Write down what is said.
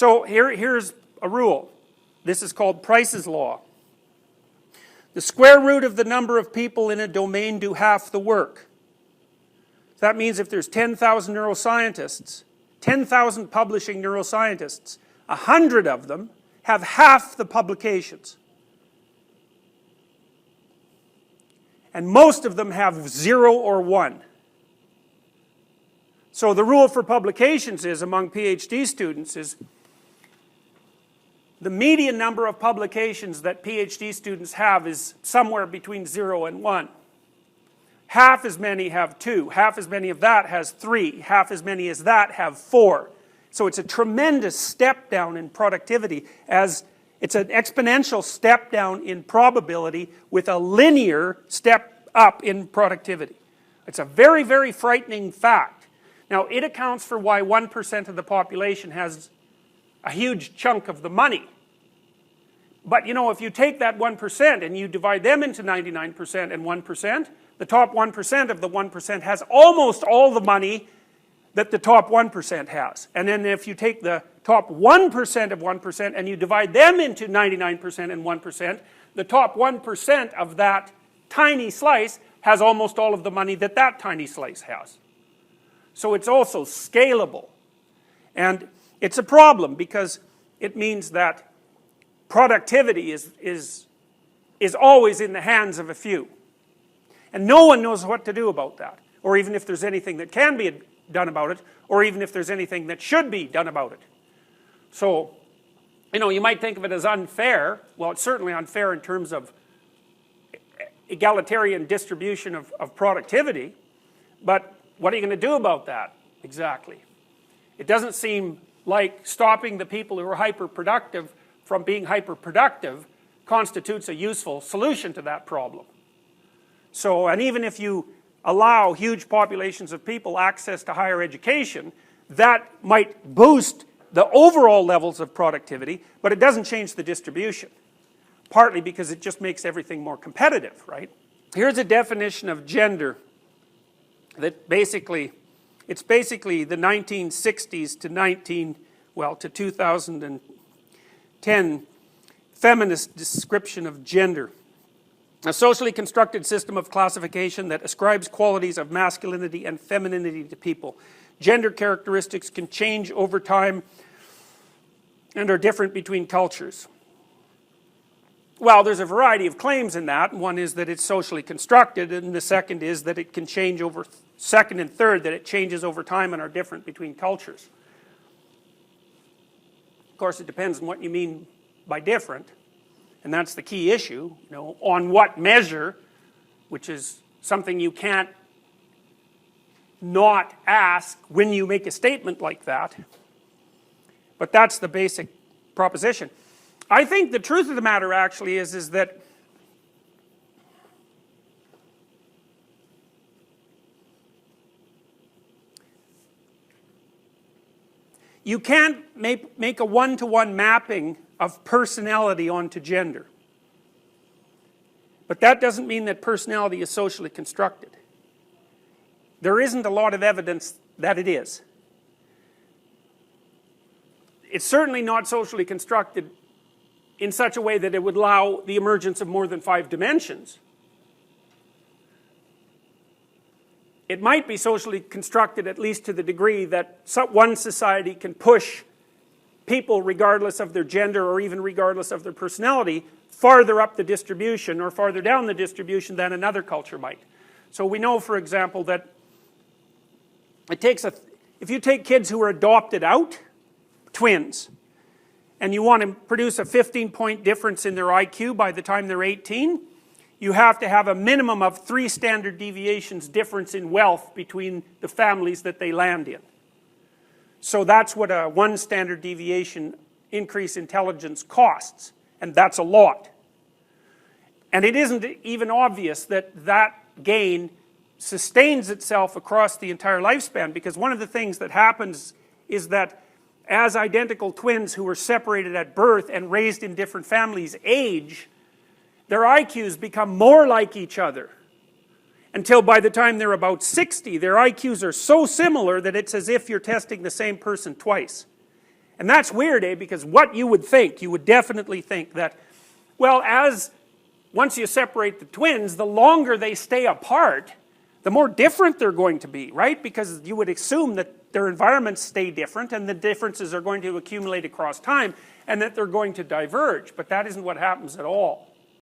So here's a rule. This is called Price's law. The square root of the number of people in a domain do half the work. So that means if there's 10,000 neuroscientists, 10,000 publishing neuroscientists, 100 of them have half the publications. And most of them have 0 or 1. So the rule for publications is, among PhD students, is the median number of publications that PhD students have is somewhere between 0 and 1. Half as many have 2. Half as many of that has 3. Half as many as that have 4. So it's a tremendous step down in productivity, as it's an exponential step down in probability with a linear step up in productivity. It's a very, very frightening fact. Now, it accounts for why 1% of the population has a huge chunk of the money. But you know, if you take that 1% and you divide them into 99% and 1%, the top 1% of the 1% has almost all the money that the top 1% has. And then if you take the top 1% of 1% and you divide them into 99% and 1%, the top 1% of that tiny slice has almost all of the money that that tiny slice has. So it's also scalable. And it's a problem because it means that productivity is always in the hands of a few. And no one knows what to do about that, or even if there's anything that can be done about it, or even if there's anything that should be done about it. So, you know, you might think of it as unfair. Well, it's certainly unfair in terms of egalitarian distribution of productivity, but what are you going to do about that exactly? It doesn't seem like stopping the people who are hyperproductive from being hyperproductive constitutes a useful solution to that problem. So, and even if you allow huge populations of people access to higher education, that might boost the overall levels of productivity, but it doesn't change the distribution. Partly because it just makes everything more competitive, right? Here's a definition of gender that basically, it's basically the 1960s to 2010 feminist description of gender. A socially constructed system of classification that ascribes qualities of masculinity and femininity to people. Gender characteristics can change over time and are different between cultures. Well, there's a variety of claims in that. One is that it's socially constructed, and the second is that it can change over, second and third, that it changes over time and are different between cultures. Of course, it depends on what you mean by different. And that's the key issue, you know, on what measure, which is something you can't not ask when you make a statement like that. But that's the basic proposition. I think the truth of the matter actually is that you can't make a one-to-one mapping of personality onto gender. But that doesn't mean that personality is socially constructed. There isn't a lot of evidence that it is. It's certainly not socially constructed in such a way that it would allow the emergence of more than 5 dimensions. It might be socially constructed at least to the degree that one society can push people, regardless of their gender or even regardless of their personality, farther up the distribution or farther down the distribution than another culture might. So we know, for example, that it takes if you take kids who are adopted out, twins, and you want to produce a 15-point difference in their IQ by the time they're 18, you have to have a minimum of 3 standard deviations difference in wealth between the families that they land in. So that's what a 1 standard deviation increase intelligence costs, and that's a lot. And it isn't even obvious that that gain sustains itself across the entire lifespan, because one of the things that happens is that as identical twins who were separated at birth and raised in different families age, their IQs become more like each other. Until by the time they're about 60, their IQs are so similar that it's as if you're testing the same person twice. And that's weird, because what you would think, you would definitely think that, well, once you separate the twins, the longer they stay apart, the more different they're going to be, right? Because you would assume that their environments stay different and the differences are going to accumulate across time and that they're going to diverge, but that isn't what happens at all.